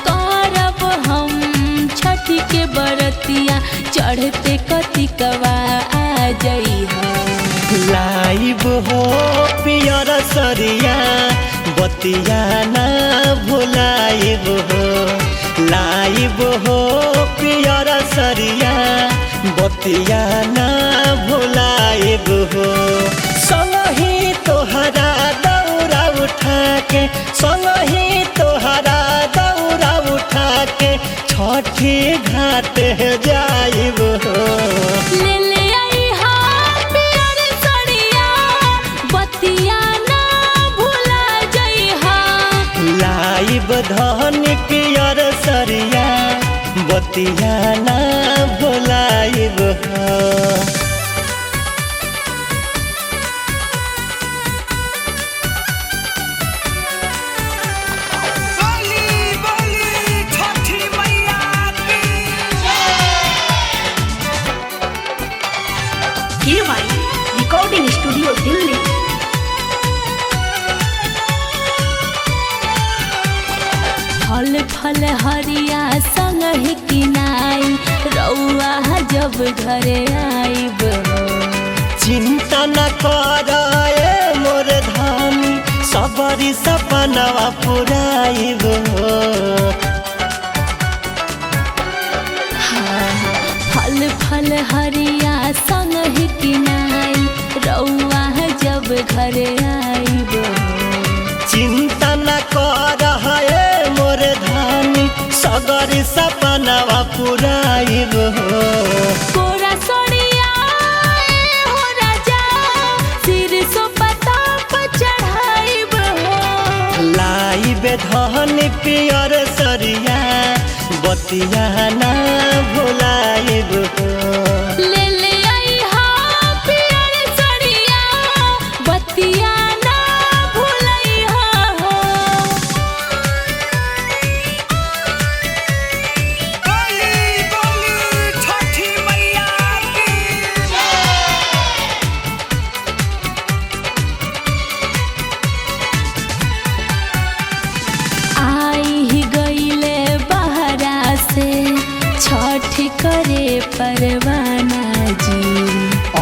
करब हम छठी के बरतिया चढ़ते कतिकवा आ जइहा। लाइब हो पियर सरिया बतिया ना भुलाइब हो। लाइब हो पियर सरिया बतिया ना भुलाइब हो। संगही तोहरा दौरा उठा के, संगही तोहरा दौरा उठा के छठी घाट जाइब हो। ले ले आइहा पियर सरिया बतिया ना भुला जइहा। लाइब धन पियर सरिया बतिया ना भुलाइब हो। Recording studio Delhi. फल फल हरिया संग ही किनाई रउआ जब घरे आइब हो। चिंता न कराए मोर धानी सबरी सपनवा पुराइब हो। फल फल हरिया संग ही किनाई रउआ जब घरे आइब हो। चिंता न कराए मोर धानी सगरी सपनवा पुराइब हो। कोरा सड़िया हो राजा सिर सो पता पर चढ़ाइब हो। लाइब धन पियर सरिया बतिया ना भुलाइब हो। ले ले आइहा पियर सड़िया बतिया ना भुलइहा हो। आई ही गईले बहरा से छठ करे परवाना जी।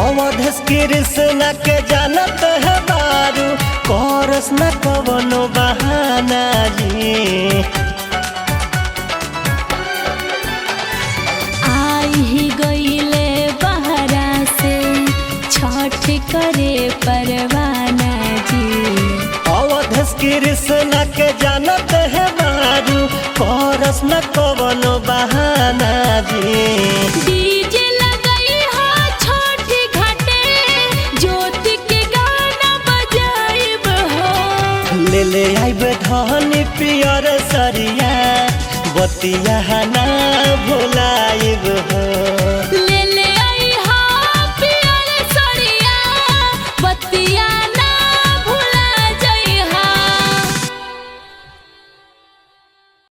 अवधेश कृष्ण के जानत है बारू करस न कवनो बहाना जी। आई ही गईले बहरा से छठ करे परवाना जी। अवधेश कृष्ण के जानत है बारू करस न कवनो बहाना जी। डीजे लगइहा छठ घाटे ज्योति के गाना बजाइब हो। ले ले आइब धन पियर सरिया बतिया ना भुलाइब